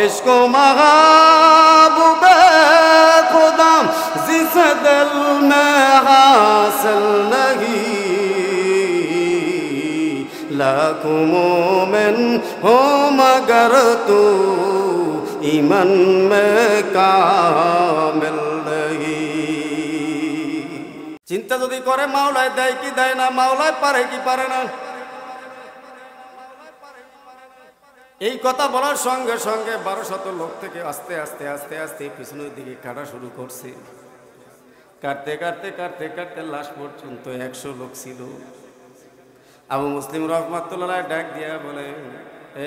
इसको महबूबे खुदा जिसे दिल में हासिल नहीं लाखों मोमिन हो मगर तू ईमान में कामिल नहीं। चिंता যদি করে মাওলায় দেয় কি দেয় না, মাওলায় পারে কি পারে না। এই কথা বলার সঙ্গে সঙ্গে 1200 লোক থেকে আস্তে আস্তে আস্তে আস্তে পিছনের দিকে কাটা শুরু করছে। কাটতে কাটতে কাটতে কাটতে লাশ পর্যন্ত 100 লোক ছিল। আবু মুসলিম রহমাতুল্লাহ ডাক দিয়া বলে,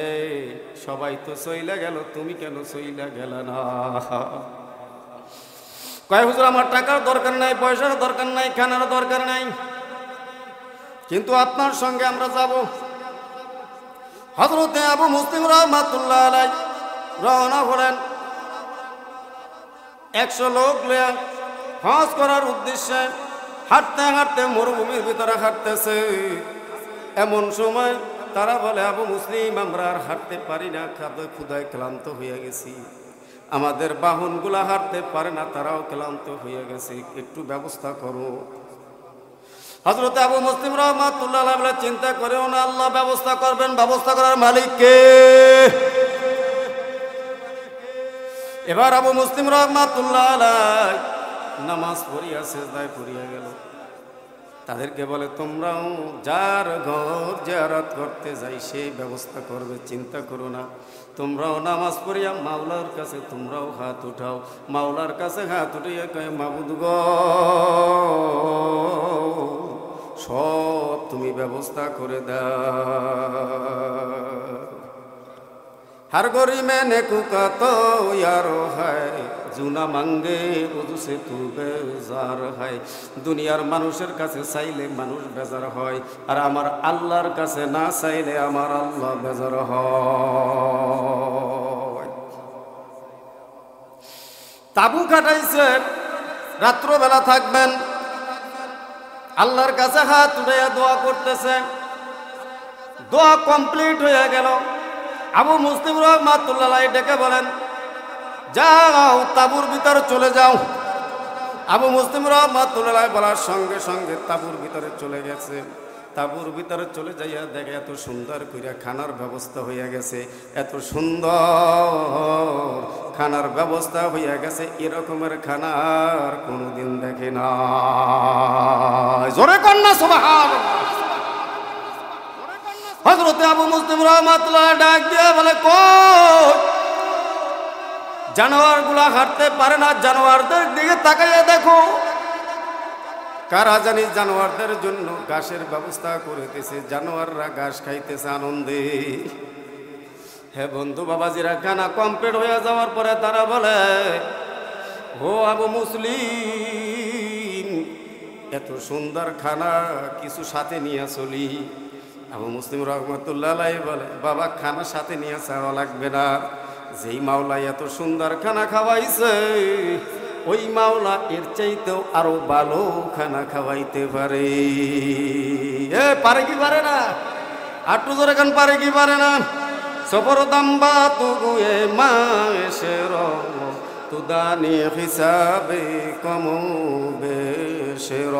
এই সবাই তো চইলা গেল, তুমি কেন চইলা গেলা না? কয় হুজুর, আমার টাকার দরকার নাই, পয়সার দরকার নাই, খানার দরকার নাই, কিন্তু আপনার সঙ্গে আমরা যাব। হযরতে আবু মুসলিম রহমাতুল্লাহ আলাইহি রওনা হলেন 100 লোক লইয়া হজ করার উদ্দেশ্যে। হাঁটতে হাঁটতে মরুভূমির ভিতরে হাঁটতেছে। এমন সময় তারা বলে, আবু মুসলিম, আমরা আর হাঁটতে পারি না, ক্ষুধায় ক্লান্ত হয়ে গেছি, আমাদের বাহনগুলা হাঁটতে পারে না, তারাও ক্লান্ত হয়ে গেছে, একটু ব্যবস্থা করো। হযরত আবু মুসলিম রহমাতুল্লাহ আলাইহি বলে, চিন্তা করেও না, আল্লাহ ব্যবস্থা করবেন, ব্যবস্থা করার মালিক কে? এবার আবু মুসলিম রহমাতুল্লাহ আলাইহি নামাজ পড়িয়া সিজদায় পড়িয়া গেল। তাদেরকে বলে, তোমরাও যার ঘর জিয়ারত করতে যাই সেই ব্যবস্থা করবে, চিন্তা করো না। তোমরাও নামাজ পড়িয়া মাওলার কাছে তোমরাও হাত উঠাও। মাওলার কাছে হাত উঠিয়ে কয়, মাবুদ গো, সব তুমি ব্যবস্থা করে দাও। हर गोरी मैंने कुका तो यारो है जुना मांगे उसे तू बेजार है। दुनियार मानुषेर काছে চাইলে মানুষ বেজার হয়, আর আমার আল্লাহর কাছে না চাইলে আমার আল্লাহ বেজার হয়। তাবু কাটাইছে, রাত্রবেলা থাকবেন, আল্লাহর কাছে হাত উঠাইয়া দোয়া করতেছে। দোয়া কমপ্লিট হয়ে গেল। আবু মুসলিম রহমাতুল্লাহ আলাইহি ডেকে বলেন, যাও তাবুর ভিতরে চলে যাও। আবু মুসলিম রহমাতুল্লাহ আলাইহি বলার সঙ্গে সঙ্গে তাবুর ভিতরে চলে গেছে। তাবুর ভিতরে চলে যাইয়া দেখে এত সুন্দর করে খানার ব্যবস্থা হইয়া গেছে, এত সুন্দর খানার ব্যবস্থা হইয়া গেছে। এরকমের খানা আর কোনোদিন দেখে না। জোরে কন্যা সুবহানাল্লাহ। হযরতে আবু মুসলিম রহমাতুল্লাহ ডাক দিয়ে বলে, কই জানোয়ারগুলা হাঁটতে পারে না, জানোয়ারদের দিকে তাকাইয়া দেখো। কারা জানি জানোয়ারদের জন্য ঘাসের ব্যবস্থা করে দিয়েছে, জানোয়াররা ঘাস খাইতেছে আনন্দে। হে বন্ধু বাবাজিরা, খানা কমপ্লিট হয়ে যাওয়ার পরে তারা বলে, ও আবু মুসলিম, এত সুন্দর খানা কিছু সাথে নিয়ে চলি। আবু মুসলিম রহমাতুল্লাহ আলাইহি বলে, বাবা, খানা সাথে নিয়ে যাওয়া লাগবে না। যেই মাওলা এত সুন্দর খানা খাওয়াইছে, ওই মাওলা এর চাইতেও আরো ভালো খানা খাওয়াইতে পারে। পারে কি পারে না? আটু জোরে গান, পারে কি পারে না? সবর দাম্বা তুগুয়ে মায়েশের তুদানি হিসাবে কমু বেশের।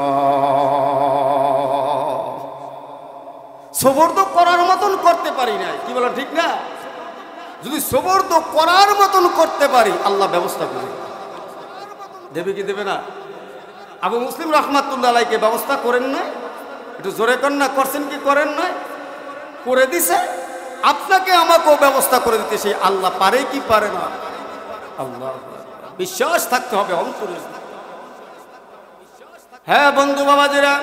সবর তো করার মতন করতে পারি না, কি বলো ঠিক না? যদি সবর তো করার মতন করতে পারি, আল্লাহ ব্যবস্থা করে দেবে কি দেবে না? আবু মুসলিম রহমাতুল্লাহ আলাইহিকে ব্যবস্থা করেন না? একটু জোরে করেন না, করছেন কি করেন না? করে দিছে। আপনাকে আমাকেও ব্যবস্থা করে দিতে সেই আল্লাহ পারে কি পারে না? আল্লাহ বিশ্বাস থাকতে হবে অন্তরে। হ্যাঁ বন্ধু বাবাজিরা,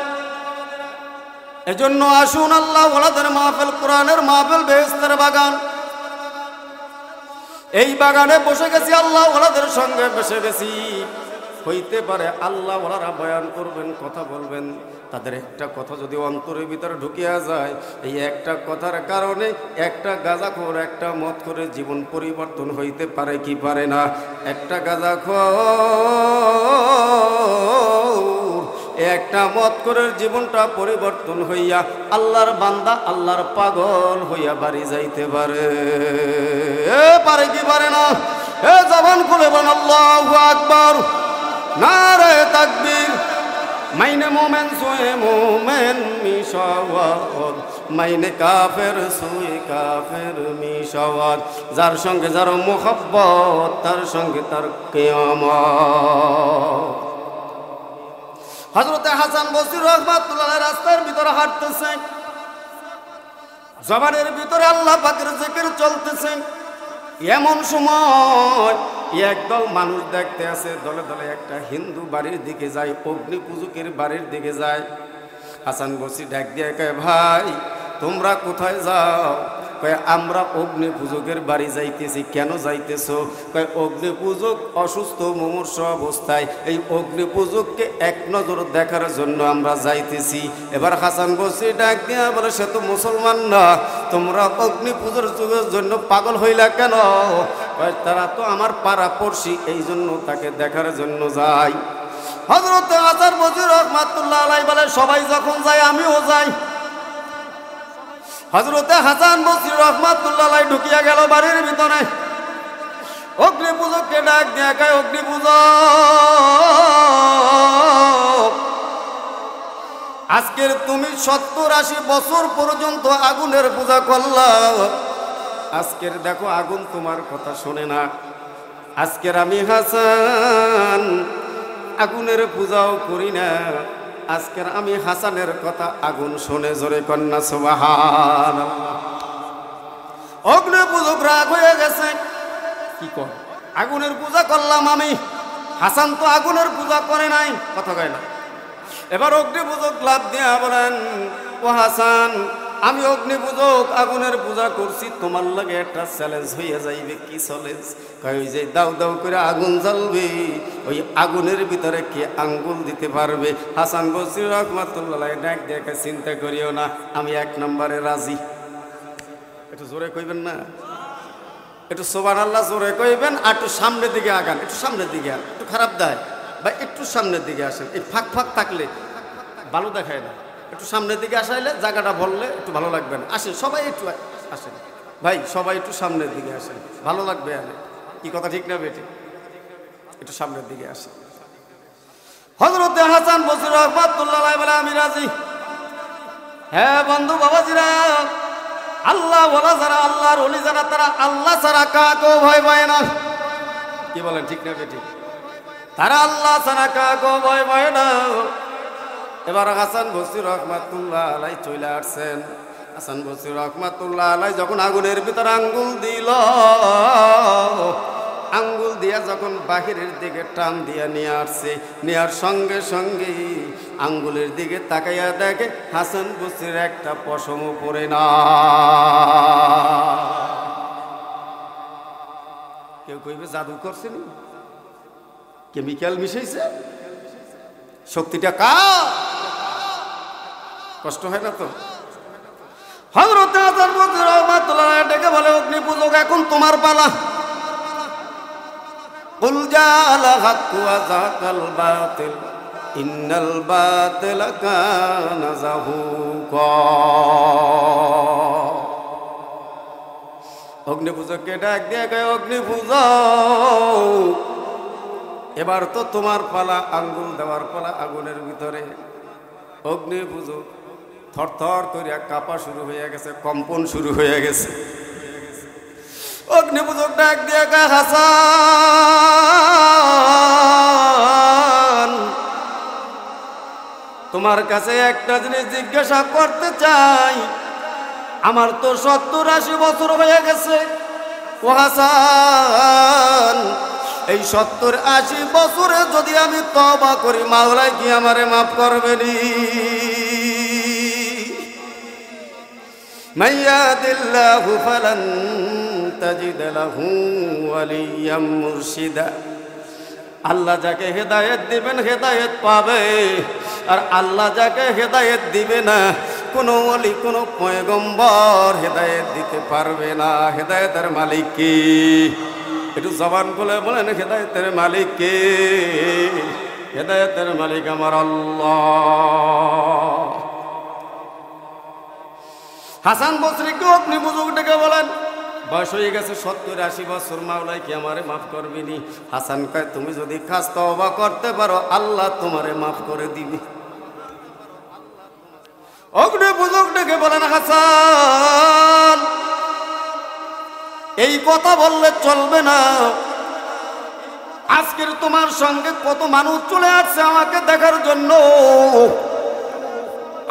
এজন্য আসুন আল্লাহ ওয়ালাদের মাহফিল, কোরআনের মাহফিল, বেহেশতের বাগান। এই বাগানে বসে গেছি, আল্লাহ ওয়ালাদের সঙ্গে বসে গেছি। হইতে পারে আল্লাহ ওয়ালারা বয়ান করবেন, কথা বলবেন, তাদের একটা কথা যদি অন্তরের ভিতরে ঢুকিয়া যায়, এই একটা কথার কারণে একটা গাঁজাখোর, একটা মদ করে জীবন পরিবর্তন হইতে পারে কি পারে না? একটা গাঁজাখোর, একটা মত করে জীবনটা পরিবর্তন হইয়া আল্লাহর বান্দা, আল্লাহর পাগল হইয়া বাড়ি যাইতে পারে। পারে কি পারে না? জবান খুলে বলেন আল্লাহু আকবার, নারে তাকবীর। মাইনে মোমেন সোয়ে মোমেন মিশাওয়াত, মাইনে কাফের সোয়ে কাফের মিশাওয়াত। যার সঙ্গে যার মোহাব্বত তার সঙ্গে তার কিয়ামত। হযরতে হাসান বসরি রাহমাতুল্লাহ রাস্তার ভিতরে হাঁটতেছে, জবানের ভিতরে আল্লাহ পাকের জিকির চলতেছে। এমন সময় একদল মানুষ দেখতে আছে, দলে দলে একটা হিন্দু বাড়ির দিকে যায়, অগ্নি পূজকের বাড়ির দিকে যায়। হাসান বসরি ডাক দিয়ে কয়, ভাই তোমরা কোথায় যাও? কয়, আমরা অগ্নি পূজকের বাড়ি যাইতেছি। কেন যাইতেছো? কয়, অগ্নি পূজক অসুস্থ মুমূর্ষ অবস্থায়, এই অগ্নি পূজককে এক নজর দেখার জন্য আমরা যাইতেছি। এবার হাসান বসরি ডাক দিয়া বলে, সে তো মুসলমান না, তোমরা অগ্নি পূজার যুগের জন্য পাগল হইলা কেন? কয়, তারা তো আমার পাড়া পড়শি, এই জন্য তাকে দেখার জন্য যাই। হযরত হাসান বসরি রাহমাতুল্লাহ আলাইহি বলে, সবাই যখন যায় আমিও যাই। হযরতে হাসান বসরি রাহমাতুল্লাহ আলাইহি ঢুকিয়া গেল বাড়ির ভিতরে। অগ্নি পূজককে ডাক দিয়া কয়, অগ্নি পূজক, আজকের তুমি 70-80 বছর পর্যন্ত আগুনের পূজা করলা, আজকের দেখো আগুন তোমার কথা শোনে না। আজকের আমি হাসান আগুনের পূজাও করি না, আজকের আমি হাসানের কথা আগুন শোনে। জোরে কন্যা সুবহানাল্লাহ। অগ্নি পূজক রাগ হয়ে গেছে, কি কর, আগুনের পূজা করলাম আমি, হাসান তো আগুনের পূজা করে নাই, কথা কয় না। এবার অগ্নি পূজক লাভ দিয়া বলেন, ও হাসান, আমি অগ্নি পূজক আগুনের পূজা করছি, তোমার লাগে একটা চ্যালেঞ্জ হইয়া যাইবে। কি চ্যালেঞ্জ? কয়, ওই যে দাউ দাউ করে আগুন জ্বলবে, ওই আগুনের ভিতরে কে আঙ্গুল দিতে পারবে? হাসান বসরি রাহমাতুল্লাহ আলাইহি ডাক দেখে, চিন্তা করিও না, আমি 1 নম্বরে রাজি। একটু জোরে কইবেন না? একটু সুবহানাল্লাহ জোরে কইবেন। আর একটু সামনের দিকে আগান, একটু সামনের দিকে আন, একটু খারাপ দেয় ভাই, একটু সামনের দিকে আসেন। এই ফাঁক ফাঁক থাকলে ভালো দেখায় না, একটু সামনের দিকে আসাইলে জায়গাটা ভরলে একটু ভালো লাগবে না। আসেন সবাই, একটু আসেন ভাই, সবাই একটু সামনের দিকে আসেন, ভালো লাগবে। আরে কি কথা ঠিক না বেটি? একটু সামনের দিকে আসেন। হযরতে হাসান বসরি রাহমাতুল্লাহ আলাইহি বলে, আমি রাজি। হ্যাঁ বন্ধু বাবাজিরা, আল্লাহ ওয়ালা যারা, আল্লাহর ওলি যারা, তারা আল্লাহ ছাড়া কাকেও ভয় পায় না। কি বলেন ঠিক না বেটি? তারা আল্লাহ ছাড়া কাকেও ভয় পায় না। এবার হাসান বসরি রাহমাতুল্লাহ আলাইহি চলে আসছেন। হাসান বসরি রাহমাতুল্লাহ আলাইহি যখন আগুনের ভিতর আঙ্গুল দিল, আঙ্গুল দিয়া যখন বাহিরের দিকে টান দিয়া নিয়ে আসছে, নেওয়ার সঙ্গে সঙ্গে আঙ্গুলের দিকে তাকাইয়া দেখে হাসান বসরির একটা পশমও পড়ে না। কেউ কইবে জাদু করছেন, কেমিক্যাল মিশাইছে, শক্তিটা কার? কষ্ট হয় না তো? হযরত হাসান বসরি রাহমাতুল্লাহ আলাইহি ডেকে বলে, অগ্নি পূজক, এখন তোমার পালা। কুল জাল হক ওয়া যাকাল বাতিল, ইন্নাল বাতিলা কানা যাহুকা। অগ্নি পূজককে ডাক দিয়ে কয়, অগ্নি পূজক, এবার তো তোমার পালা, আঙ্গুল দেওয়ার পালা আগুনের ভিতরে। অগ্নি পূজক থরথর করে কাঁপা শুরু হয়ে গেছে, কম্পন শুরু হয়ে গেছে। অগ্নি পূজক ডাক দিয়ে কয়, হাসান, তোমার কাছে একটা জিনিস জিজ্ঞাসা করতে চাই। আমার তো 70-80 বছর হয়ে গেছে। ও হাসান, এই 70-80 বছরে যদি আমি তওবা করি, মাওলা কি আমারে মাফ করবেনি? মাইয়াদিল্লাহু ফালান তাজিদ লাহু ওয়ালিয়াম মুরশিদা। আল্লাহ যাকে হেদায়েত দিবেন হেদায়েত পাবে, আর আল্লাহ যাকে হেদায়েত দিবে না, কোনো ওলি কোনো পয়গম্বর হেদায়েত দিতে পারবে না। হেদায়েতের মালিক কে? একটু জবান খুলে বলেন, হেদায়েতের মালিক কে? হেদায়েতের মালিক আমার আল্লাহ। হাসান বসরিকে অগ্নি পূজক ডেকে বলেন, বয়স হয়ে গেছে 70-80 বছর, মাওলাই কি আমারে মাফ করবিনি? হাসান কয় তুমি যদি খাস তওবা করতে পারো আল্লাহ তোমারে মাফ করে দিবি। অগ্নি বুজুর্গ ডেকে বলেন হাসান এই কথা বললে চলবে না। আজকের তোমার সঙ্গে কত মানুষ চলে আসছে আমাকে দেখার জন্য।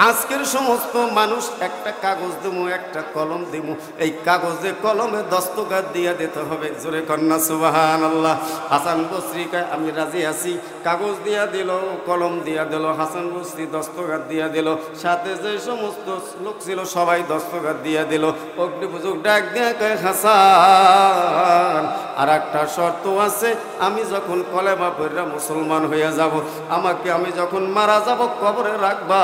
আজকের সমস্ত মানুষ একটা কাগজ দেবো, একটা কলম দেবো, এই কাগজে কলমে দস্তখত দিয়ে দিতে হবে। জোরে কন্যা সুবহানাল্লাহ। হাসান বসরি কয় আমি রাজি আছি। কাগজ দিয়া দিল, কলম দিয়া দিল, হাসান বসরি দস্তখত দিয়া দিল, সাথে যে সমস্ত লোক ছিল সবাই দস্তখত দিয়া দিল। অগ্নিপূজক ডাক দিয়া কয় হাসান আর একটা শর্ত আছে, আমি যখন কলেমা পড়া মুসলমান হয়ে যাব, আমাকে আমি যখন মারা যাব কবরে রাখবা।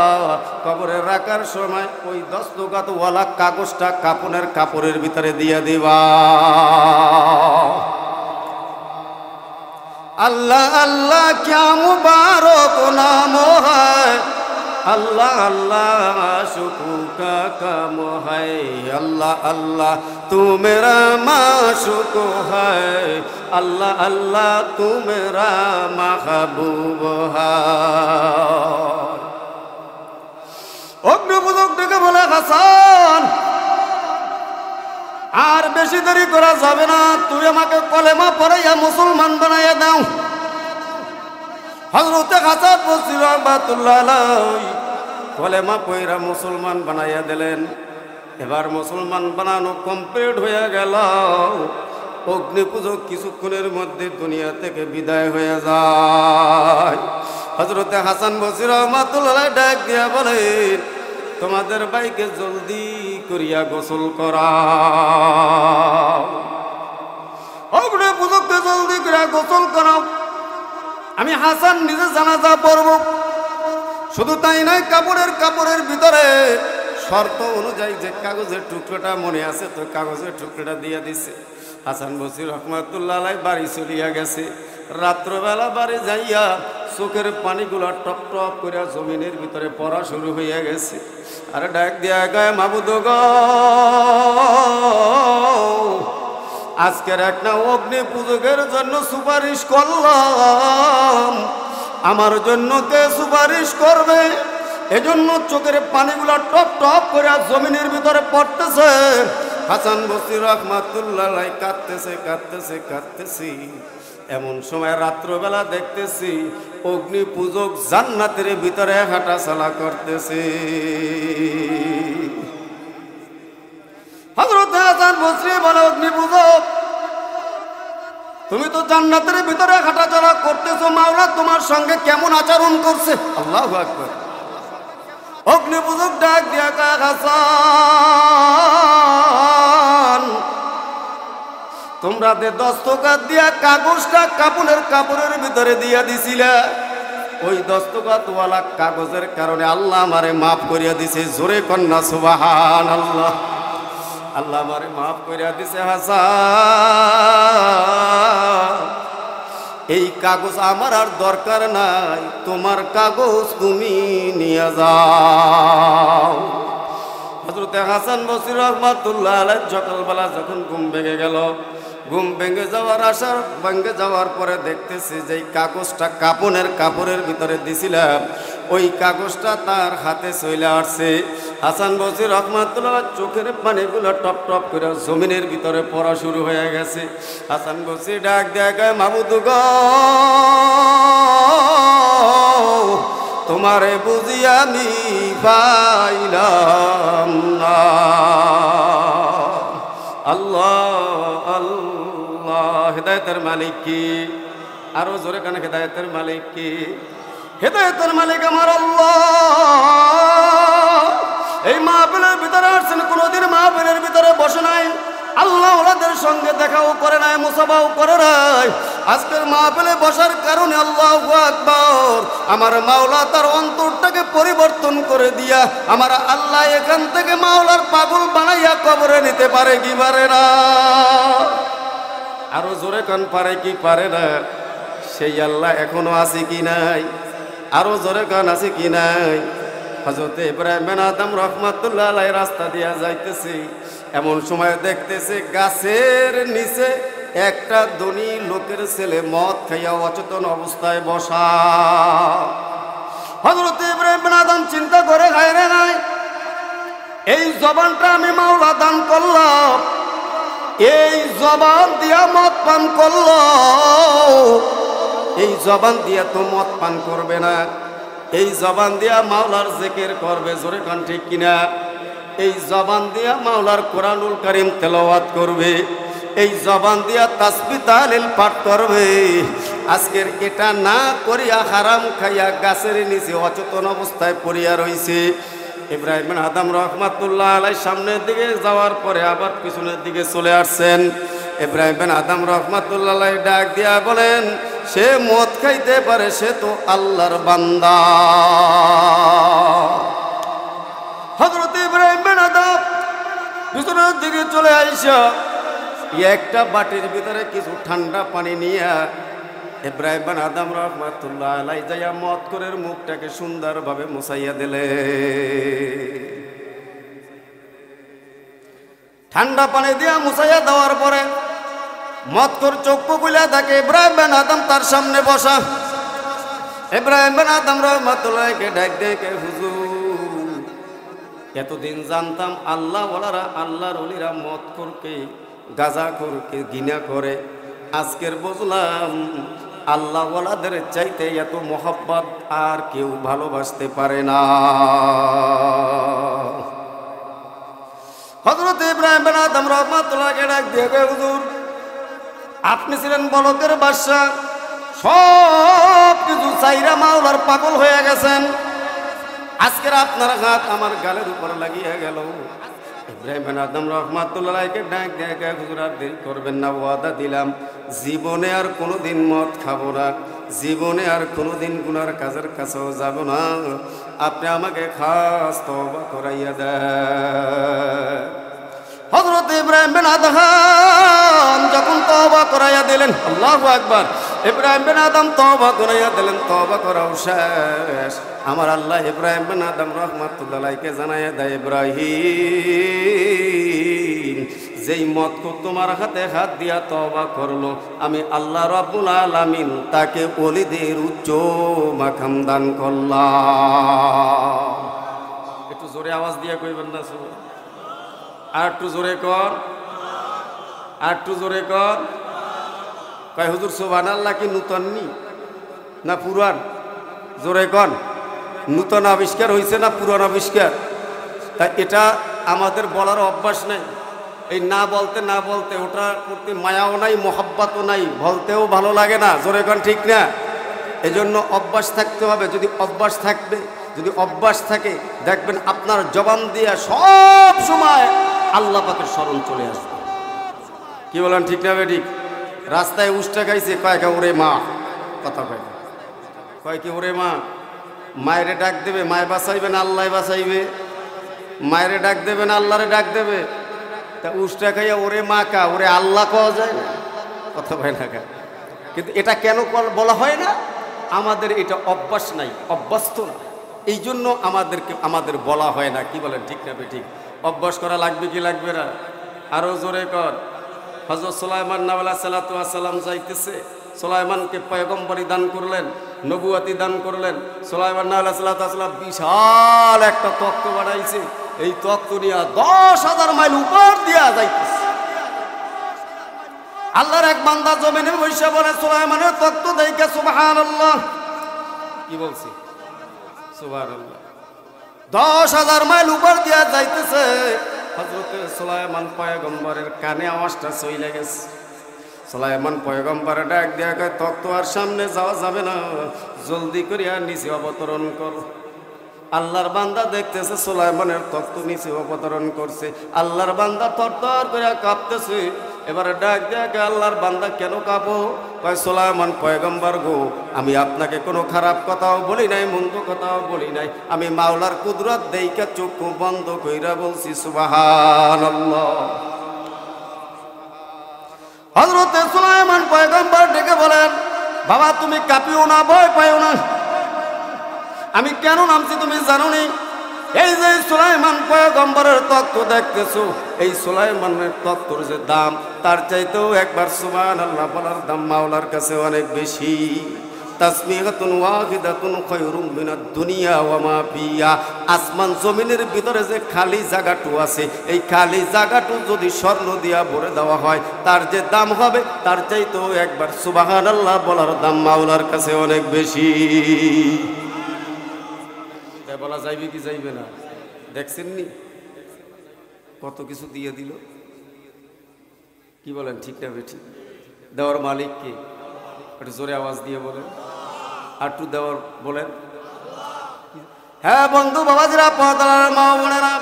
কবরে রাখার সময় ওই দস্তখতওয়ালা কাগজটা কাপনের কাপড়ের ভিতরে দিয়ে দিবা। আল্লাহ আল্লাহ ক্যা মুবারক নাম হ্যায়, अल्लाह अल्लाह शुक्र का काम है, अल्लाह अल्लाह तू मेरा माशूक है, अल्लाह अल्लाह तू मेरा महबूब है। অগ্নিপূজক ডেকে বলে হাসান আর বেশি দেরি করা যাবে না, তুই আমাকে কলেমা পড়াইয়া মুসলমান বানাইয়া দাও। হযরতে হাসান বসরি রাহমাতুল্লাহ আলাইহি কলেমা পড়া মুসলমান বানাইয়া দিলেন। এবার মুসলমান বানানো কমপ্লিট হয়ে গেল। অগ্নিপূজক কিছুক্ষণের মধ্যে দুনিয়া থেকে বিদায় হয়ে যায়। হযরতে হাসান বসরি রাহমাতুল্লাহ আলাইহি ডাক দিয়া বলেন তোমাদের ভাইকে জলদি করিয়া গোসল করাও। অগ্নিপূজককে জলদি করিয়া গোসল করাও। আমি হাসান নিজে জানাজা পড়ব। শুধু তাই নয়, কাপড়ের ভিতরে শর্ত অনুযায়ী যে কাগজের টুকরোটা মনে আছে তো কাগজের টুকরোটা দিয়ে দিছে। হাসান বসরি রাহমাতুল্লাহ আলাইহি বাড়ি চলিয়া গেছে। রাত্রবেলা বাড়ি যাইয়া চোখের পানিগুলা টপ টপ করে জমিনের ভিতরে পড়া শুরু হইয়া গেছে। আর ডাক দিয়া গায় মাবুদ গো, আজকের একটা অগ্নি পূজকের জন্য সুপারিশ করলাম, আমার জন্য কে সুপারিশ করবে? এজন্য চোখের পানিগুলা টপ টপ করে জমিনের ভিতরে পড়তেছে। হাসান বসরি রাহমাতুল্লাহ আলাইহি কাঁদতেছে। এমন সময় রাত্রবেলা দেখতেছি অগ্নি পূজক জান্নাতের ভিতরে হাঁটা চলা করতেছে। হযরত হাসান বসরি বলে অগ্নি পূজক তুমি তো জান্নাতের ভিতরে হাঁটা চলা করতেছো, মাওলা তোমার সঙ্গে কেমন আচরণ করছে? আল্লাহু আকবার। অগ্নি পূজক ডাক দিয়া কয় হাসান তোমরা যে দস্তখত দিয়া কাগজটা কাপড়ের ভিতরে দিয়া দিছিলা, ওই দস্তখতওয়ালা কাগজের কারণে আল্লাহ আমারে মাফ করিয়া দিছে। জোরে কন্যা সুবহানাল্লাহ। আল্লাহ আমারে মাফ করিয়া দিছে। হাসান এই কাগজ আমার আর দরকার নাই, তোমার কাগজ তুমি নিয়ে যাও। হযরতে হাসান বসরি রাহমাতুল্লাহ আলাইহি সকালবেলা যখন ঘুম ভেঙে গেল, ঘুম ভেঙে যাওয়ার পরে দেখতেছি যে কাগজটা কাপড়ের ভিতরে দিছিলাম, ওই কাগজটা তার হাতে চলে আসছে। হাসান বসরি রাহমাতুল্লাহ চোখের পানিগুলো টপ টপ করে জমিনের ভিতরে পড়া শুরু হয়ে গেছে। হাসান বসরি ডাক দেয়া গায় মাবুদ গো, তোমারে বুঝি আমি পাইলাম না। আল্লাহ আল্লাহ হেদায়েতের মালিক কি? আরো জোরে কানে হেদায়েতের মালিক কি? হেদায়েতের মালিক আমার আল্লাহ। এই মাহফিলের ভিতরে আসছেন, কোনদিন মাহফিলের ভিতরে বসে নাই, আল্লাহ ওনাদের সঙ্গে দেখাও করে নাই, মুসাফাও করে নাই। আজকের মাহফিলে বসার কারণে আল্লাহু আকবার, আমার মাওলা তার অন্তরটাকে পরিবর্তন করে দিয়া আমার আল্লাহ এখান থেকে মাওলার পাগল বানাইয়া কবরে নিতে পারে কি পারে না? আরো জোরে কান পারে কি পারে না? সেই আল্লাহ এখনো আছে কি নাই? আরো জোরে কান আছে কি নাই? হযরত ইব্রাহিম বিন আদম রাহমাতুল্লাহ আলাইহি রাস্তা দিয়া যাইতেছি, এমন সময় দেখতেছে গাছের নিচে একটা ধনী লোকের ছেলে মদ খাইয়া অচেতন অবস্থায় বসা। হযরত ইব্রাহিম বিন আদম চিন্তা করে, হায় রে নাই, এই জবানটা আমি মাওলা দান করলাম, এই জবান দিয়া মদ পান করলো, এই জবান দিয়া তো মদ পান করবে না, এই জবান দিয়া মাওলার জিকির করবে, জোরে কান ঠিক কিনা? এই জবান দিয়া মাওলার কোরআনুল কারীম তেলাওয়াত করবে, এই জবান দিয়া তাসবিহ তাহলিল পাঠ করবে। আজকের এটা না করিয়া হারাম খাইয়া গাছের নিচে অচেতন অবস্থায় পড়িয়া রইছে। ইব্রাহিম বিন আদম রহমাতুল্লাহ আলাইহি সামনের দিকে যাওয়ার পরে আবার পিছনের দিকে চলে আসছেন। ইব্রাহিম বিন আদম রহমাতুল্লাহ আলাইহি ডাক দিয়া বলেন, সে মদ খাইতে পারে, সে তো আল্লাহর বান্দা। হযরত ইব্রাহিম বিন আদম পিছনের দিকে চলে আইসা একটা বাটির ভিতরে কিছু ঠান্ডা পানি নিয়ে ইব্রাহিম বিন আদম রহমাতুল্লাহ আলাইহি যাইয়া মদ করে মুখটাকে সুন্দরভাবে মুছাইয়া দিলে। ঠান্ডা পানি দিয়া মুছাইয়া দেওয়ার পরে মদখোর চক্ষু খুলে দেখে ইব্রাহিম বিন আদম তার সামনে বসা। ইব্রাহিম বিন আদম রহমাতুল্লাহকে ডাক ডেকে, হুজুর, এতদিন জানতাম আল্লাহ ওয়ালারা, আল্লাহর ওলিরা মদখোরকে গাঁজাখোরকে ঘৃণা করে, আজকের বুঝলাম আল্লাহ ওয়ালাদের চাইতে এত মোহাব্বত আর কেউ ভালোবাসতে পারে না। হযরত ইব্রাহিম বিন আদম রহমাতুল্লাহকে ডাক দিয়ে, হুজুর, আপনি ছিলেন বলদের বাদশা, সব কিছু চাইরা মাওলার পাগল হয়ে গেছেন, আজকের আপনার হাত আমার গালের উপর লাগিয়ে গেল। ইব্রাহিম বিন আদম রহমাতুল্লাহকে ডাক দিয়ে, হুজুর, আর দেরি করবেন না, ওয়াদা দিলাম জীবনে আর কোনোদিন মদ খাবো না, জীবনে আর কোনোদিন গুনার কাজের কাছেও যাব না, আপনি আমাকে খাস তওবা করাইয়া দেন। হযরত ইব্রাহিম বিন আদম যখন তওবা করাইয়া দিলেন, আল্লাহু আকবার, ইব্রাহিম বিন আদম তওবা করাইয়া দিলেন, তওবা করাও শেষ। আমার আল্লাহ ইব্রাহিম বিন আদম রহমাতুল্লাহ আলাইহিকে জানাইয়া দেয়, ইব্রাহিম, যেই মদখোর তোমার হাতে হাত দিয়া তওবা করলো, আমি আল্লাহ রাব্বুল আলামিন তাকে ওলিদের উচ্চ মাকাম দান করলাম। একটু জোরে আওয়াজ দিয়া কইবেন না? আর একটু জোরে কর, আর একটু জোরে কর। কয় হুজুর সুবহানাল্লাহ কি নূতন নি না পুরান? জোরে কর। নূতন আবিষ্কার হয়েছে না পুরান আবিষ্কার? তাই এটা আমাদের বলার অভ্যাস নেই, এই না বলতে না বলতে ওটার প্রতি মায়াও নাই, মোহাব্বতও নাই, বলতেও ভালো লাগে না, জোরে কর ঠিক না? এজন্য অভ্যাস থাকতে হবে। যদি অভ্যাস থাকবে, যদি অভ্যাস থাকে, দেখবেন আপনার জবান দিয়ে সব সময় আল্লাহ পাকের স্মরণ চলে আসবে। কি বলেন ঠিক না ঠিক? রাস্তায় উষ্টা খাইছে, কয় কা ওরে মা, কথা কয়, কয় কি ওরে মা? মায়েরে ডাক দেবে, মায় বাঁচাইবে না আল্লাহ বাঁচাইবে? মায়েরে ডাক দেবে না আল্লাহরে ডাক দেবে? তা উষ্টা খাইয়া ওরে মা কা, ওরে আল্লাহ কওয়া যায় না? কথা কয় না কা? কিন্তু এটা কেন বলা হয় না? আমাদের এটা অভ্যাস নাই, অভ্যস্ত না, এই জন্য আমাদের বলা হয় না। কি বলেন ঠিক না ঠিক? অভ্যাস করা লাগবে কি লাগবে না? আরো জোরে কর। হযরত সুলাইমান নবী আলাইহিসসালাতু ওয়াসসালাম যাইতেছে, সুলাইমানকে পয়গম্বরী দান করলেন, নবুয়তি দান করলেন। সুলাইমান নবী আলাইহিসসালাতু ওয়াসসালাম বিশাল একটা তখ্ত বানাইছে, এই তখ্ত নিয়ে 10,000 মাইল উপর দিয়া যাইতেছে। আল্লাহর এক বান্দা জমিনে বসে বলে, সুলাইমানের তখ্ত দেখে সুবহানাল্লাহ। কি বলছি? সুবহানাল্লাহ। 10,000 মাইল উপর দিয়া যাইতেছে। হযরত সুলাইমান পয়গম্বরের কানে আওয়াজটা চলে গেছে। সুলাইমান পয়গম্বর ডাক দিয়া কয়, তখ্ত আর সামনে যাওয়া যাবে না, জলদি করিয়া নিচে অবতরণ কর। আল্লাহর বান্দা দেখতেছে সুলাইমানের তখ্ত নিচে অবতরণ করছে। আল্লাহর বান্দা থরথর করে কাঁপতেছে। এবারে ডাক দিয়া কয়, আল্লাহর বান্দা কেন কাঁপো? কয়, সুলাইমান পয়গম্বর গো, আমি আপনাকে কোনো খারাপ কথাও বলি নাই, মন্দ কথাও বলি নাই, আমি মাওলার কুদরত দেইকা চক্ষু বন্ধ কইরা বলছি সুবহানাল্লাহ। হযরত সুলাইমান পয়গম্বর ডেকে বলেন, বাবা তুমি কাঁপিও না, ভয় পাইও না, আমি কেন নামছি তুমি জানো নি? এই যে সুলাইমান পয়গম্বরের তত্ত্ব দেখতেছো, এই সুলাইমানের তত্ত্বর যে দাম, তার চাইতেও একবার সুবহানাল্লাহ বলার দাম মাওলার কাছে অনেক বেশি। তাসবিহাতুন ওয়াহিদাতুন খায়রুম মিনাদ দুনিয়া ওয়া মা ফিহা। আসমান জমিনের ভিতরে যে খালি জায়গাটু আছে, এই খালি জায়গাটু যদি স্বর্ণ দিয়া ভরে দেওয়া হয়, তার যে দাম হবে তার চাইতেও একবার সুবহানাল্লাহ বলার দাম মাওলার কাছে অনেক বেশি। তাই বলা যাইবে কি যাইবে না? দেখছেন নি কত কিছু দিয়ে দিল। কি বলেন, ঠিক না বেঠিক? দেওয়ার মালিক কে? একটু জোরে আওয়াজ দিয়ে বলেন, আর একটু দেওয়ার বলেন। হ্যাঁ বন্ধু বাবাজিরা, পর্দার মা বোনেরা,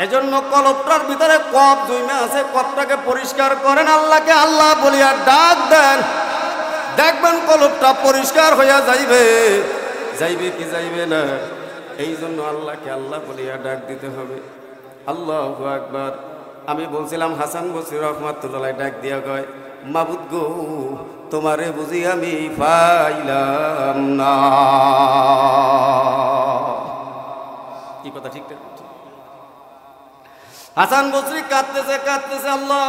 এজন্য কলবটার ভিতরে কপ জমে আছে, কপটাকে পরিষ্কার করেন, আল্লাহকে আল্লাহ বলিয়া ডাক দেন, দেখবেন কলবটা পরিষ্কার হইয়া যাইবে। যাইবে কি যাইবে না? এই জন্য আল্লাহকে আল্লাহ বলিয়া ডাক দিতে হবে। আল্লাহু আকবার। আমি বলছিলাম হাসান বসরি রহমাতুল্লাহ ডাক দিয়া কয়, মাবুদ গো তোমারে বুঝি আমি পাইলাম না। কি কথা ঠিক না? হাসান বসরি কাঁদতেছে কাঁদতেছে, আল্লাহ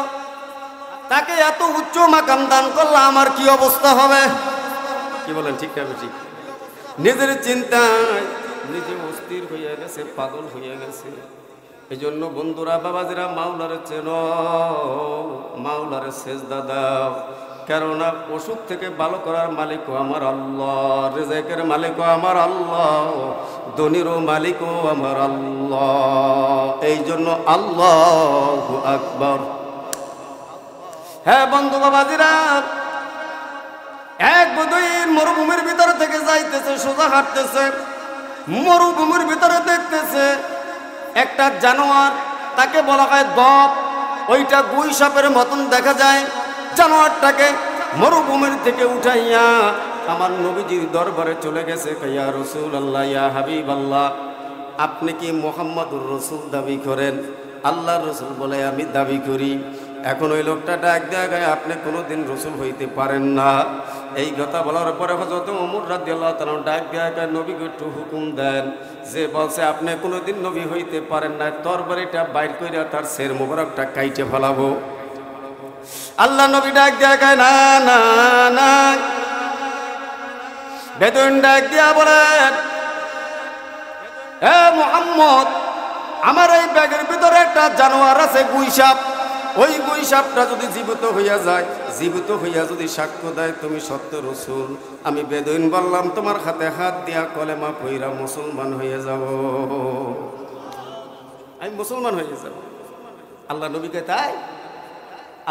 তাকে এত উচ্চ মাকাম দান করলে আমার কি অবস্থা হবে? কি বলেন, ঠিক না? ঠিক। নিজের চিন্তায় নিজে অস্থির হইয়া গেছে, পাগল হইয়া গেছে। এই জন্য বন্ধুরা বাবাজিরা, মাওলারে চেনো, মাওলারে সেজদা দাও। কেননা অসুখ থেকে ভালো করার মালিকও আমার আল্লাহ, রিজেকের মালিকও আমার আল্লাহ, ধনীরও মালিকও আমার আল্লাহ। এই জন্য আল্লাহু আকবার। হ্যাঁ বন্ধু বাবাজিরা, এক বদুইন মরুভূমির ভিতর থেকে যাইতেছে, সোজা হাঁটতেছে, মরুভূমির ভিতরে দেখতেছে একটা জানোয়ার, তাকে বলা হয় দপ। ওইটা গুই সাপের মতন দেখা যায়। জানোয়ারটাকে মরুভূমির থেকে উঠাইয়া আমার নবীজির দরবারে চলে গেছে। ইয়া রাসূলুল্লাহ, ইয়া হাবিবাল্লাহ, আপনি কি মুহাম্মদুর রাসূল দাবি করেন? আল্লাহর রাসূল বলে, আমি দাবি করি। এখন ওই লোকটা ডাক দেয়া গায়, আপনি কোনোদিন রাসূল হইতে পারেন না। এই কথা বলার পরে হযরত ওমর রাদিয়াল্লাহু তাআলা ডাক দেয়া গায়, নবীকে একটু হুকুম দেন, যে বলছে আপনি কোনোদিন নবী হইতে পারেন না, তরবারিটা বাইর কইরা তার সের মোবারকটা কাইটে ফেলাবো। আল্লাহ নবী ডাক দেয়া গায়, না না না। বেদুইন ডাক দিয়া বলেন, হে মুহাম্মদ, আমার এই ব্যাগের ভিতরে একটা জানোয়ার আছে, গুই সাপ। ওই গুই সাপটা যদি জীবিত হইয়া যায়, জীবিত হইয়া যদি সাক্ষ্য দেয় তুমি সত্য রাসূল, আমি বেদুইন বললাম তোমার হাতে হাত দিয়া কলেমা পইরা মুসলমান হয়ে যাব, আমি মুসলমান হয়ে যাব। আল্লাহ নবীকে তাই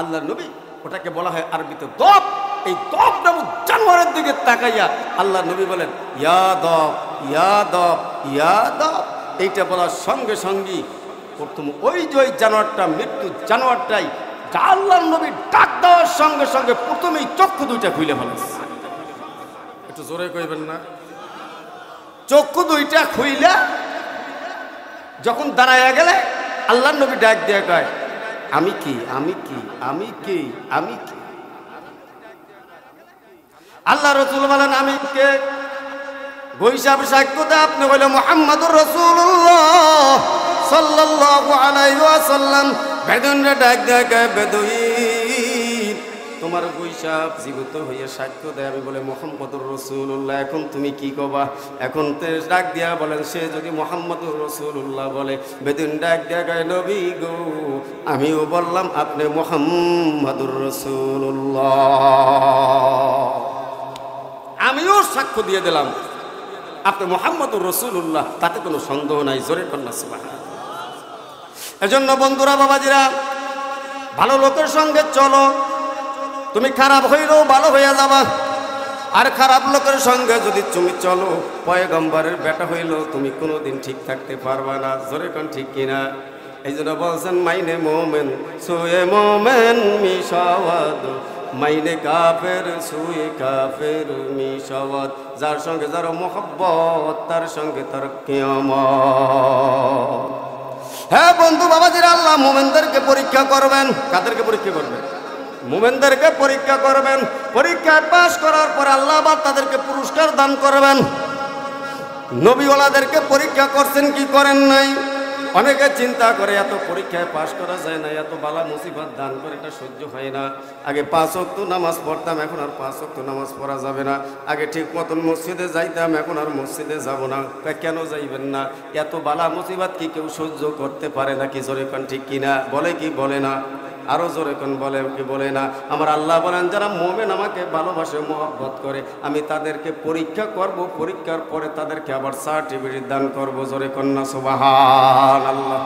আল্লাহ নবী, ওটাকে বলা হয় আরবিতে দপ। এই দপ নামক জানোয়ারের দিকে তাকাইয়া আল্লাহ নবী বলেন, ইয়া দপ, ইয়া দপ, ইয়া দপ। এইটা বলার সঙ্গে সঙ্গে প্রথম ওই যে ওই জানোয়ারটা, মৃত্যু জানোয়ারটাই আল্লাহ নবী ডাক দেওয়ার সঙ্গে সঙ্গে প্রথমেই চক্ষু দুইটা খুলে ফেলেছে। একটু জোরে কইবেন না? চক্ষু দুইটা খুইলা যখন দাঁড়াইয়া গেলে আল্লাহ নবী ডাক দিয়ে কয়, আমি কি, আমি কি, আমি কি, আমি কি? আল্লাহ রাসূল বলেন, আমি কে? গুই সাপ সাক্ষ্য দেয়, আপনি বলে মুহাম্মদুর রাসূলুল্লাহ সাল্লাল্লাহু আলাইহি ওয়াসাল্লাম। বেদুইনরা ডাক দেয়া কয়, বেদুইন তোমার গুই সাপ জীবিত হইয়া সাক্ষ্য দেয়, আমি বলে মুহাম্মদুর রাসূলুল্লাহ, এখন তুমি কি কবা? এখন ডাক দিয়া বলেন, সে যদি মুহাম্মদুর রাসূলুল্লাহ বলে। বেদুইন ডাক দেয়া কয়, নবী গো, আমিও বললাম আপনি মুহাম্মদুর রাসূলুল্লাহ, আমিও সাক্ষ্য দিয়ে দিলাম আপনি মুহাম্মদুর রাসূলুল্লাহ, তাতে কোনো সন্দেহ নাই। জোরে কন্যা সুবহানাল্লাহ। এজন্য বন্ধুরা বাবাজিরা, ভালো লোকের সঙ্গে চলো, তুমি খারাপ হইলেও ভালো হইয়া যাবা। আর খারাপ লোকের সঙ্গে যদি তুমি চলো, পয়গম্বরের বেটা হইলেও তুমি কোনোদিন ঠিক থাকতে পারবা না। জোরে কোন ঠিক কিনা? এই জন্য বলছেন, মাইনে মোমেন সুয়ে মোমেন মিশাওয়াদ, মাইনে কাফের সুয়ে কাফের মিশাওয়াদ। যার সঙ্গে যার মোহব্বত, তার সঙ্গে তার কিয়ামত। হ্যাঁ বন্ধু বাবাজিরা, আল্লাহ মুমিনদেরকে পরীক্ষা করবেন। কাদেরকে পরীক্ষা করবেন? মুমিনদেরকে পরীক্ষা করবেন। পরীক্ষায় পাশ করার পর আল্লাহ আবার তাদেরকে পুরস্কার দান করবেন। নবীওয়ালাদেরকে পরীক্ষা করছেন কি করেন নাই? অনেকে চিন্তা করে এত পরীক্ষায় পাশ করা যায় না, এত বালা মুসিবত দান করে এটা সহ্য হয় না। আগে 5 ওয়াক্ত নামাজ পড়তাম, এখন আর 5 ওয়াক্ত নামাজ পড়া যাবে না। আগে ঠিক মতন মসজিদে যাইতাম, এখন আর মসজিদে যাব না। কেন যাইবেন না? এত বালা মুসিবত কি কেউ সহ্য করতে পারে নাকি? জোরে কোন ঠিক কিনা? বলে কি বলে না? আরো জোরে কোন বলে কি বলে না? আমার আল্লাহ বলেন যারা মুমিন আমাকে ভালোবাসে মহব্বত করে আমি তাদেরকে পরীক্ষা করব, পরীক্ষার পরে তাদেরকে আবার সার্টিফিকেট দান করব। জোরে কোন না সুবহানাল্লাহ।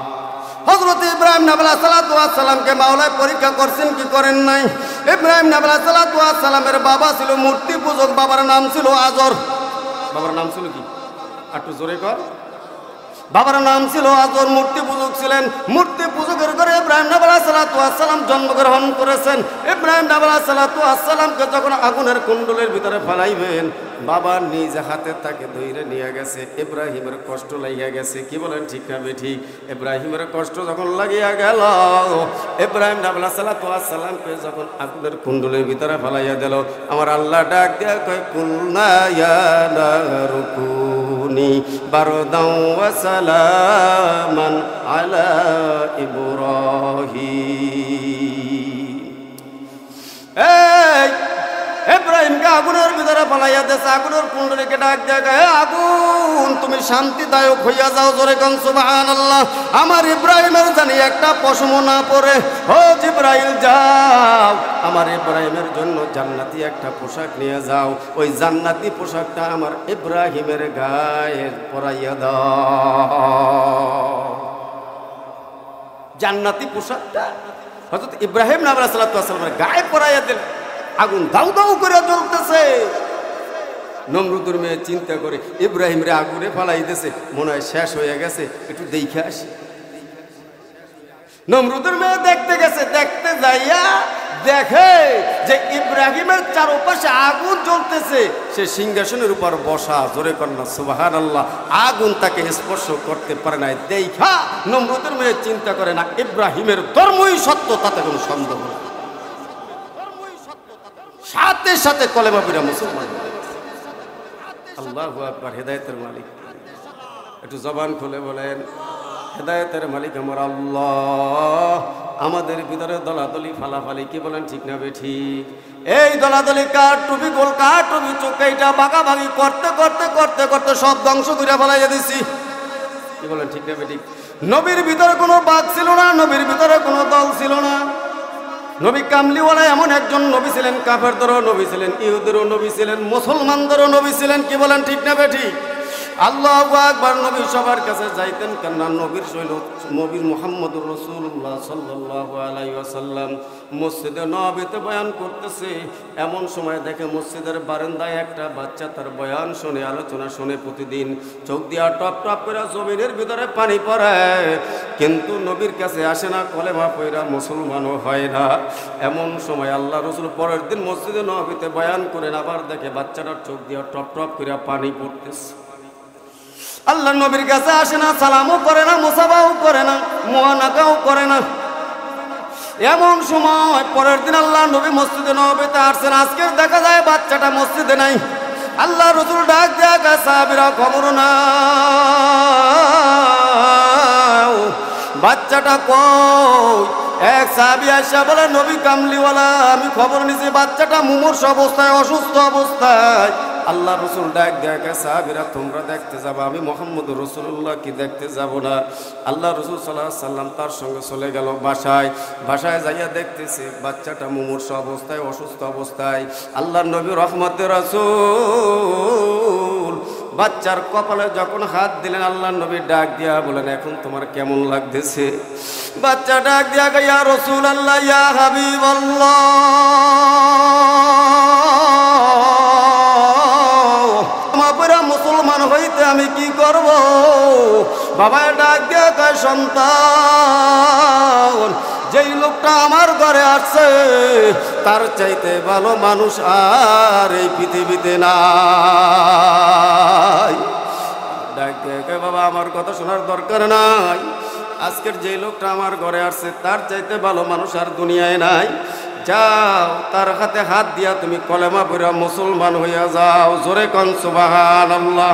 হযরত ইব্রাহিম নবী সাল্লাল্লাহু আলাইহি ওয়াসাল্লামকে মাওলায় পরীক্ষা করছেন কি করেন নাই? ইব্রাহিম নবী সাল্লাল্লাহু আলাইহি ওয়াসাল্লামের বাবা ছিল মূর্তি পূজক, বাবার নাম ছিল আজর। বাবার নাম ছিল কি? একটু জোরে কর। বাবার নাম ছিল আজর, মূর্তি পূজক ছিলেন। মূর্তি পূজকের ঘরে ইব্রাহিম নবী সাল্লাল্লাহু আলাইহি ওয়াসাল্লাম জন্মগ্রহণ করেছেন। ইব্রাহিম নবী সাল্লাল্লাহু আলাইহি ওয়াসাল্লামকে যখন আগুনের কুণ্ডলের ভিতরে ফেলাইবেন, বাবা নিজ হাতে তাকে ধরে নিয়ে গেছে। ইব্রাহিমের কষ্ট লাগিয়া গেছে। কি বলেন ঠিক না বেঠিক? ইব্রাহিমের কষ্ট যখন লাগিয়া গেল, ইব্রাহিম নবী সাল্লাল্লাহু আলাইহি ওয়াসাল্লামকে যখন আগুনের কুণ্ডলের ভিতরে ফেলাইয়া দিল, আমার আল্লাহ ডাক দিয়া কয় কুলনা ইয়া নারুকুনি বারদাও ওয়া সালামান আলা ইব্রাহিম। এই ইব্রাহিমকে আগুনের ভিতরে ফেলাইয়া দিয়েছে। আগুনের কুণ্ডলীকে ডাক দেখা, হে আগুন তুমি শান্তিদায়ক হইয়া যাও। জোরে কোন সুবহানাল্লাহ। আমার ইব্রাহিমের জানি একটা পশম না পড়ে। ও জিবরাইল যাও, আমার ইব্রাহিমের জন্য জান্নাতি একটা পোশাক নিয়ে যাও। ওই জান্নাতি পোশাকটা আমার ইব্রাহিমের গায়ে পরাইয়া দাও। জান্নাতি পোশাকটা হযরত ইব্রাহিম নবী সাল্লাল্লাহু আলাইহি ওয়াসাল্লামের গায়ে পরাইয়া দিলেন। আগুন দাউ দাউ করে জ্বলতেছে। নমরুদের মেয়ে চিন্তা করে ইব্রাহিম রে আগুনে ফালাই দিয়েছে, মনে হয় শেষ হয়ে গেছে, একটু দেখে আসি। নমরুদের মেয়ে দেখতে গেছে, দেখতে যাইয়া দেখে যে ইব্রাহিমের চারপাশে আগুন জ্বলতেছে, সে সিংহাসনের উপর বসা। জোরে কন্যা সুবহানাল্লাহ। আগুন তাকে স্পর্শ করতে পারে নাই। দেখা নমরুদের মেয়ে চিন্তা করে না ইব্রাহিমের ধর্মই সত্য, তাতে কোনো সন্দেহ নেই। সাথে সাথে কলেমা পড়া মুসলমান। আল্লাহু আকবার। হেদায়েতের মালিক, একটু জবান খুলে বলেন হেদায়েতের মালিক আমার আল্লাহ। আমাদের ভিতরে দলাদলি ফালাফালি, কি বলেন ঠিক না বেঠিক? এই দলাদলি কার টুপি গোল, কার টুপি চোখ, এইটা ভাগাভাগি করতে করতে করতে করতে সব ধ্বংস করে ফেলাইয়া দিছি। কি বলেন ঠিক না বেঠিক? নবীর ভিতরে কোনো বাদ ছিল না, নবীর ভিতরে কোনো দল ছিল না। নবী কামলিওয়ালা এমন একজন নবী ছিলেন, কাফেরদেরও নবী ছিলেন, ইহুদেরও নবী ছিলেন, মুসলমানদেরও নবী ছিলেন। কি বলেন ঠিক না বেঠিক? আল্লাহু আকবার। নবী সবার কাছে যাইতেন, কেননা নবীর শৈল নবী মুহাম্মদুর রাসূলুল্লাহ সাল্লাল্লাহু আলাইহি ওয়াসাল্লাম মসজিদে নববীতে বয়ান করতেছে। এমন সময় দেখে মসজিদের বারান্দায় একটা বাচ্চা তার বয়ান শুনে, আলোচনা শুনে প্রতিদিন চোখ দিয়া টপ টপ করে জমিনের ভিতরে পানি পড়ে, কিন্তু নবীর কাছে আসে না, কলেমা পড়া মুসলমানও হয় না। এমন সময় আল্লাহ রাসূল পরের দিন মসজিদে নববীতে বয়ান করেন, আবার দেখে বাচ্চাটার চোখ দিয়া টপ টপ করে পানি পড়তেছে। আল্লাহ নবীর কাছে আসে না, সালামও করে না, মুসাফাও করে না, মুআনাকাও করে না। এমন সময় পরের দিন আল্লাহ নবী মসজিদে নববীতে আসছেন। আজকে দেখা যায় বাচ্চাটা মসজিদে নাই। আল্লাহ রাসূল ডাক দেয়া, সাহাবীরা খবর নাও বাচ্চাটা কই? এক সাহাবী আয়েশা বলে, নবী কামলিওয়ালা আমি খবর নিছি বাচ্চাটা মুমূর্ষ অবস্থায়, অসুস্থ অবস্থায়। আল্লাহ রাসূল ডাক দেয়া, সাহাবীরা তোমরা দেখতে যাবা, আমি মুহাম্মদুর রাসূলুল্লাহ কি দেখতে যাব না? আল্লাহ রাসূল সাল্লাল্লাহু আলাইহি ওয়াসাল্লাম তার সঙ্গে চলে গেল বাসায়। বাসায় যাইয়া দেখতেছে বাচ্চাটা মুমূর্ষ অবস্থায়, অসুস্থ অবস্থায়। আল্লাহ নবী রহমতের রাসূল বাচ্চার কপালে যখন হাত দিলেন, আল্লাহ নবী ডাক দিয়া বলেন, এখন তোমার কেমন লাগতেছে? বাচ্চা ডাক দিয়া, ইয়া রাসূলুল্লাহ, ইয়া হাবিবাল্লাহ, মুসলমান হইতে আমি কি করব? বাবা ডাক দিয়া কয়, সন্তান যেই লোকটা আমার ঘরে আসছে তার চাইতে ভালো মানুষ আর এই পৃথিবীতে নাই। ডাক দিয়া কয়, বাবা আমার কথা শোনার দরকার নাই, আজকের যেই লোকটা আমার ঘরে আসছে তার চাইতে ভালো মানুষ আর দুনিয়ায় নাই। যাও তার হাতে হাত দিয়া তুমি কলেমা পড়া মুসলমান হইয়া যাও। জোরে কোন সুবহানাল্লাহ।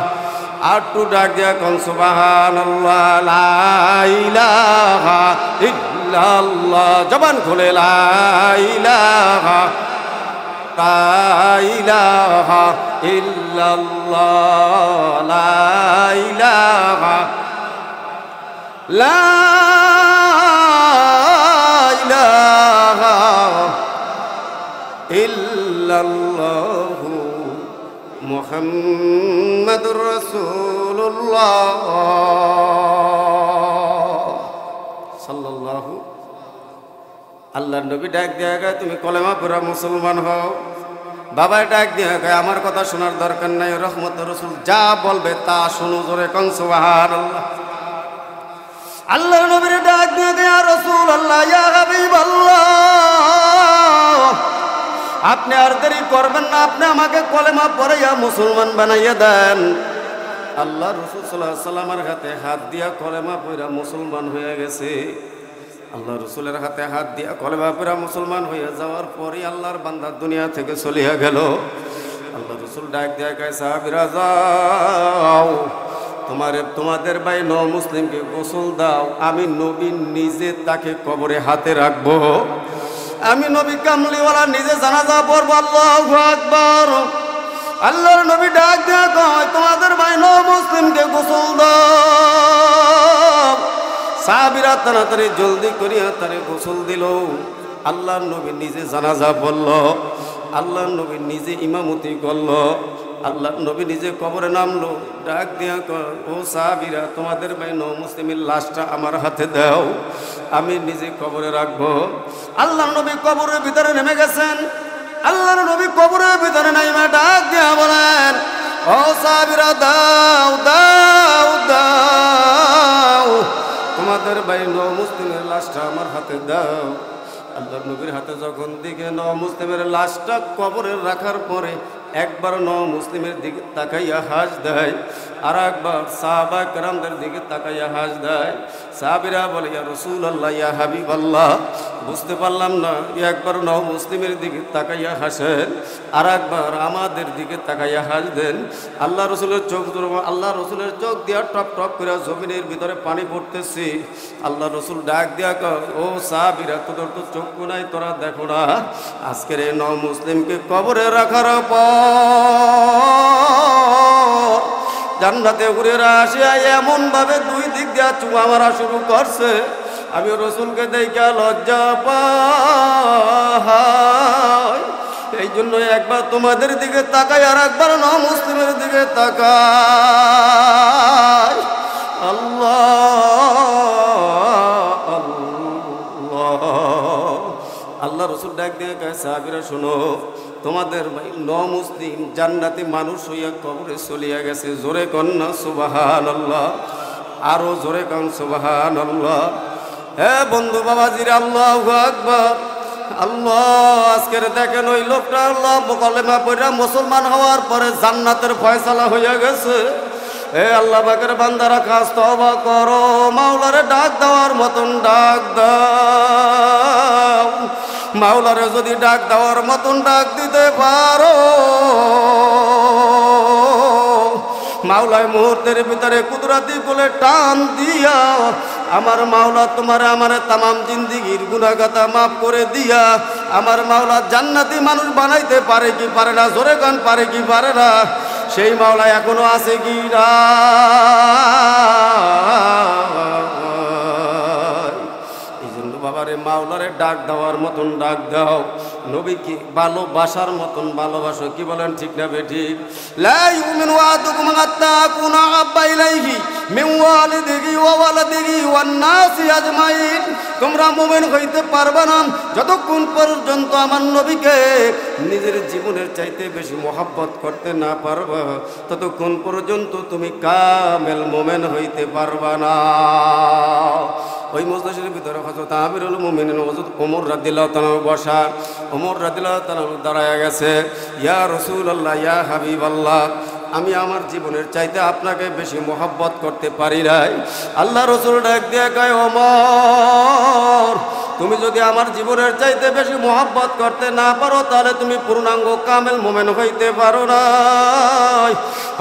আর একটু ডাক দিয়া কোন সুবহানাল্লাহ লা ইলাহা ইল্লাল্লাহ জবান খুলে লা ইলাহা ইল্লাল্লাহ লা ইলাহা ইল্লাল্লাহ মুহাম্মাদুর রাসূলুল্লাহ সাল্লাল্লাহু। আল্লাহর নবী ডাক দিয়া গায় তুমি কলেমা পড়া মুসলমান হও। বাবা ডাক দিয়া গায় আমার কথা শোনার দরকার নাই, রহমতের রাসূল যা বলবে তা শুনো, জোরে কোন সুবহানাল্লাহ। আল্লাহর নবীর ডাক দিয়া গায় ইয়া রাসূলুল্লাহ ইয়া হাবিবাল্লাহ, আপনি আর দেরি করবেন না, আপনি আমাকে কলেমা পড়াইয়া মুসলমান বানাইয়া দেন। আল্লাহ রাসূল সাল্লাল্লাহু আলাইহি সাল্লামের হাতে হাত দিয়া কলেমা পড়া মুসলমান হয়ে গেছে। আল্লাহ রসুলের হাতে হাত দিয়া কলেমা পড়া মুসলমান হয়ে যাওয়ার পরই আল্লাহর বান্দা দুনিয়া থেকে চলিয়া গেল। আল্লাহ রসুল ডাক দিয়া কয় সাহাবীরা যাও, তোমাদের ভাই মুসলিমকে গোসল দাও, আমি নবী নিজে তাকে কবরে হাতে রাখবো, আমি নবী কামলিওয়ালা নিজে জানাজা পড়বো। আল্লাহু আকবার। আল্লাহর নবী ডাক দিয়া কয় তোমাদের ভাই মুসলিমকে গোসল দাও। সাহাবীরা তাড়াতাড়ি জলদি করিয়া তারে গোসল দিল। আল্লাহর নবী নিজে জানাজা পড়ল, আল্লাহর নবী নিজে ইমামতি করল, আল্লাহর নবী নিজে কবরে নামলো। ডাক দিয়া কয় ও সাহাবীরা তোমাদের ভাই মুসলিমের লাশটা আমার হাতে দাও, আমি নিজে কবরে রাখবো। আল্লাহর নবী কবরের ভিতরে নেমে গেছেন। আল্লাহর নবী কবরের ভিতরে নাইমা ডাক দিয়া বলেন ও সাহাবীরা দাও দাও দাও, তোমাদের ভাই মুসলিমের লাশটা আমার হাতে দাও। আল্লাহর নবীর হাতে যখন দিকে মুসলিমের লাশটা কবরে রাখার পরে একবার মুসলিমের দিকে তাকাইয়া হাস দেয়, আর একবার সাহাবা কেরামদের দিকে তাকাইয়া হাস দেয়। সাহাবীরা বলে ইয়া রাসূলুল্লাহ ইয়া হাবিবাল্লাহ, বুঝতে পারলাম না, একবার মুসলিমের দিকে তাকাইয়া হাসেন, আর একবার আমাদের দিকে তাকাইয়া হাস দেন। আল্লাহ রসুলের চোখ, আল্লাহ রসুলের চোখ দিয়া টপ টপ করে জমিনের ভিতরে পানি পড়তেছে। আল্লাহ রসুল ডাক দিয়া কয় ও সাহাবীরা তোদের তো চক্ষু নাই, তোরা দেখো না আজকের এই মুসলিমকে কবরে রাখার পর জান্নাতে ঘুরে আসিয়া এমন ভাবে দুই দিক দিয়া চুমা মারা শুরু করছে, আমি রসুলকে দেখা লজ্জা পাই। এই জন্য একবার তোমাদের দিকে তাকাই, আর একবার মুসলিমের দিকে তাকাই। আল্লাহ আল্লাহ রসুল ডাক দিয়ে কয় সাহাবীরা শোনো, তোমাদের মুসলিম জান্নাতি মানুষ হইয়া কবরে চলিয়া গেছে। জোরে কন্যা সুবহানাল্লাহ, আরো জোরে কন সুবহানাল্লাহ। হে বন্ধু বাবাজিরা আল্লাহু আকবার। আল্লাহ আজকের দেখেন ওই লোকটা আল্লাহ কলেমা পড়া মুসলমান হওয়ার পরে জান্নাতের ফয়সালা হইয়া গেছে। হে আল্লাহ পাকের বান্দারা খাস তওবা করো, মাওলারে ডাক দেওয়ার মতন ডাক দাও। মাওলারে যদি ডাক দেওয়ার মতন ডাক দিতে পারো, মাওলায় মুহূর্তের ভিতরে কুদরতি কোলে টান দিয়া আমার মাওলা তোমার আমার তামাম জিন্দিগির গুনাহগাতা মাফ করে দিয়া আমার মাওলা জান্নাতি মানুষ বানাইতে পারে কি পারে না? জোরে গান পারে কি পারে না? সেই মাওলা এখনো আছে কি না? এই জন্য বাবারে মাওলারে ডাক দেওয়ার মতন ডাক দাও, নবীকে ভালোবাসার মতন ভালোবাসো। কি বলেন ঠিক না বেঠিক? লা ইউমিনু আহাদুকুম হাত্তা আকুনা আহাব্বা ইলাইহি মিন ওয়ালিদিহি ওয়া ওয়ালাদিহি ওয়ান নাসি আজমাইন। তোমরা মুমিন হইতে পারবে না যতক্ষণ পর্যন্ত আমার নবীকে নিজের জীবনের চাইতে বেশি মহব্বত করতে না পারবে, ততক্ষণ পর্যন্ত তুমি কামেল মুমিন হইতে পারবে না। ওই মজলিসের ভিতরে হযরত আমিরুল মুমিনিন হযরত ওমর রাদিয়াল্লাহু তাআলা বসা। ওমর রাদিয়াল্লাহু তাআলা দাঁড়ায়া গেছে, ইয়া রাসূলুল্লাহ ইয়া হাবিবাল্লাহ, আমি আমার জীবনের চাইতে আপনাকে বেশি মহব্বত করতে পারি নাই। আল্লাহ রসুল ডাক দিয়ে কয় ওমর, তুমি যদি আমার জীবনের চাইতে বেশি মোহাব্বত করতে না পারো তাহলে তুমি পূর্ণাঙ্গ কামেল মোমেন হইতে পারো না।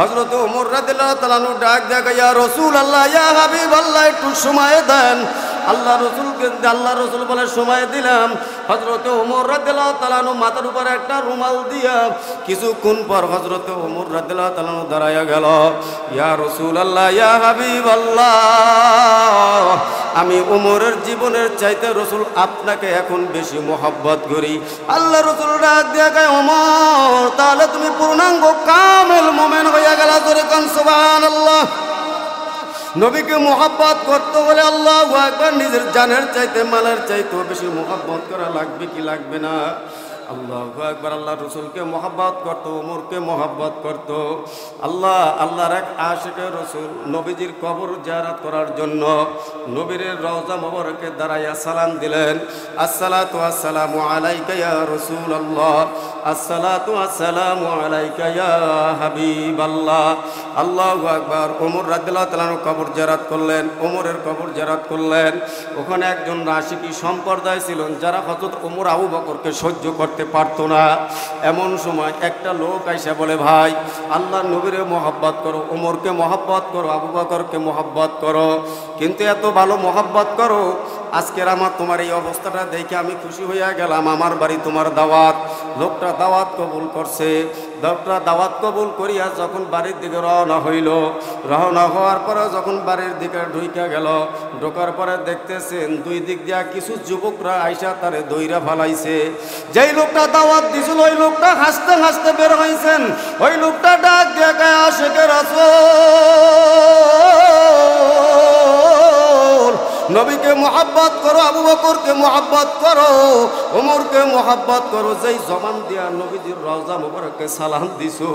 হযরত ওমর রাদিয়াল্লাহু তাআলা আনহু ডাক দেয়া, ইয়া রাসূলুল্লাহ, ইয়া হাবিবাল্লাহ, একটু সময় দেন। আল্লাহ রসুল বলে সময় দিলাম। হযরত ওমর রাদিয়াল্লাহু তাআলা আনহু মাথার উপরে একটা রুমাল দিয়া কিছুক্ষণ পর হযরত ওমর রাদিয়াল্লাহু তাআলা আনহু দাঁড়াইয়া গেল। ইয়া রাসূলুল্লাহ, ইয়া হাবিবাল্লাহ, আমি ওমরের জীবনের চাইতে রসুল আপনাকে এখন বেশি মোহাব্বত করি। আল্লাহ রসুল ডাক দিয়া কয়, ওমর, তাহলে তুমি পূর্ণাঙ্গ কামেল মোমেন হইয়া গেলা। জোরে কোন সুবহানাল্লাহ। নবীকে মোহাব্বত করতে হলে আল্লাহু আকবার, নিজের জানের চাইতে মালের চাইতে বেশি মোহাব্বত করা লাগবে কি লাগবে না? আল্লাহু আকবার। আল্লাহ রসুলকে মোহাব্বত করতো, ওমরকে মোহাব্বত করতো। আল্লাহর এক আশিকে রসুল নবীজির কবর জিয়ারত করার জন্য নবীর রওজা মোবারকে দাঁড়াইয়া সালাম দিলেন, আসসালাতু আসসালামু আলাইকা ইয়া রাসূলুল্লাহ, আসসালাতু আসসালামু আলাইকা ইয়া হাবিবাল্লাহ। আল্লাহু আকবার। ওমর রাদিয়াল্লাহু তাআলা কবর জিয়ারত করলেন, ওমরের কবর জিয়ারত করলেন। ওখানে একজন রাশিকি সম্প্রদায় ছিলেন যারা হযরত ওমর আবু বকরকে সহ্য করতে পারতো না। এমন সময় একটা লোক আইসা বলে, ভাই, আল্লাহর নবীরে মোহাব্বত করো, ওমরকে মোহাব্বত করো, আবু বকরকে মোহাব্বত করো, কিন্তু এত ভালো মোহাব্বত করো, আজকের আমার তোমার এই অবস্থাটা দেখে আমি খুশি হইয়া গেলাম। আমার বাড়ি তোমার দাওয়াত। লোকটা দাওয়াত কবুল করছে। লোকটা দাওয়াত কবুল করিয়া যখন বাড়ির দিকে রওনা হইল, রওনা হওয়ার পরে যখন বাড়ির দিকে ঢুইকা গেল, ঢোকার পরে দেখতেছেন দুই দিক দিয়া কিছু যুবকরা আইসা তারে দইরা ফালাইছে। যেই লোকটা দাওয়াত দিছিল ওই লোকটা হাসতে হাসতে বের হইছেন। ওই লোকটা ডাক দিয়া কয়, আশিকে রাসূল, নবীকে মোহাব্বত করো, আবু বকরকে মোহাব্বত করো, ওমরকে মোহাব্বত করো। যেই জবান দিয়া নবীজির রওজা মোবারককে সালাম দিছো।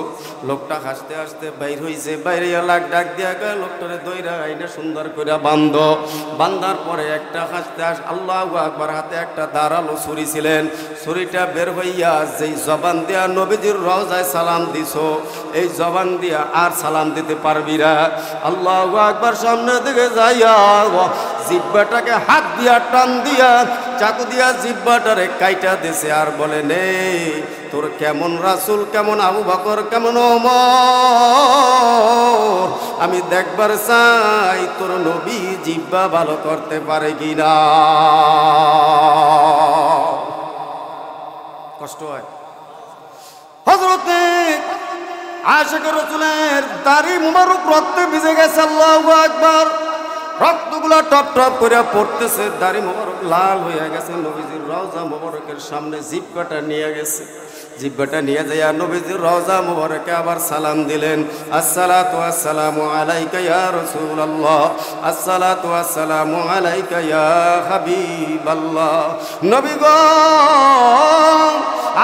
লোকটা হাসতে হাসতে বাইর হইছে। বাইরে লাগ ডাক দিয়া কয়, লোকটারে দইরা আইনা সুন্দর করে বান্ধো। বান্ধার পরে একটা হাসতে হাস আল্লাহু আকবার, হাতে একটা ধারালো ছুরি ছিলেন। ছুরিটা বের হইয়া যেই জবান দিয়া নবীজির রওজায় সালাম দিছো, এই জবান দিয়া আর সালাম দিতে পারবি না। আল্লাহু আকবার। সামনে দিকে যাইয়া জিহ্বাটাকে হাত দিয়া টান দিয়া চাকু দিয়া জিহ্বাটারে কাইটা দিছে আর বলে, নে তোর কেমন রাসূল, কেমন আবু বকর, কেমন ওমর, আমি দেখবার চাই তোর নবী জিহ্বা ভালো করতে পারে কিনা। কষ্ট হয়। হযরতে আশিকে রাসূলের দাড়ি মুবারক রক্তে ভিজে গেছে। আল্লাহু আকবার। রক্তগুলা টপ টপ করে পড়তেছে, দাড়ি মোবারক লাল হয়ে গেছে। নবীজির রওজা মোবারকের সামনে জিহ্বাটা নিয়ে গেছে। জিহ্বাটা নিয়ে যাইয়া নবীজির রওজা মোবারকে আবার সালাম দিলেন, আসসালাতু আসসালামু আলাইকা ইয়া রাসূলুল্লাহ, আসসালাতু আসসালামু আলাইকা ইয়া হাবিবাল্লাহ। নবী গো,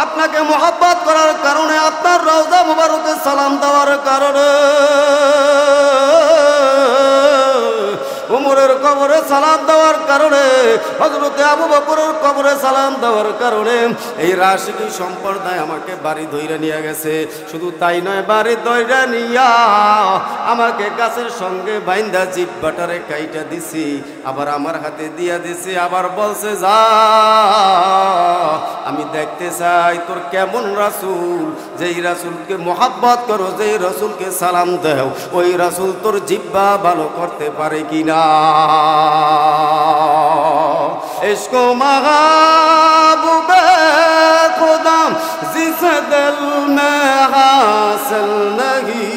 আপনাকে মোহাব্বত করার কারণে, আপনার রওজা মোবারকে সালাম দেওয়ার কারণে, ওমরের কবরে সালাম দেওয়ার কারণে, হযরতে আবু বকরের কবরে সালাম দেওয়ার কারণে এই রাশিকি সম্প্রদায় আমাকে বাড়ি ধইরা নিয়ে গেছে। শুধু তাই নয়, বাড়ি ধইরা নিয়া আমাকে গাছের সঙ্গে বাইন্দা জিহ্বাটারে কাইটা দিছি, আবার আমার হাতে দিয়া দিছি, আবার বলছে, যা আমি দেখতে চাই তোর কেমন রাসূল, যেই রাসূলকে মোহাব্বত করো, যেই রাসূলকে সালাম দাও, ওই রাসূল তোর জিহ্বা ভালো করতে পারে কিনা। ইশকো মাহবুবে খুদা জিসে দিল মে হাসিল নহি,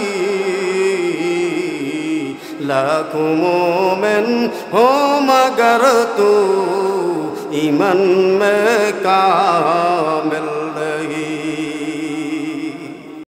লাখোं मोमिन हो मगर तू ईमान में कामिल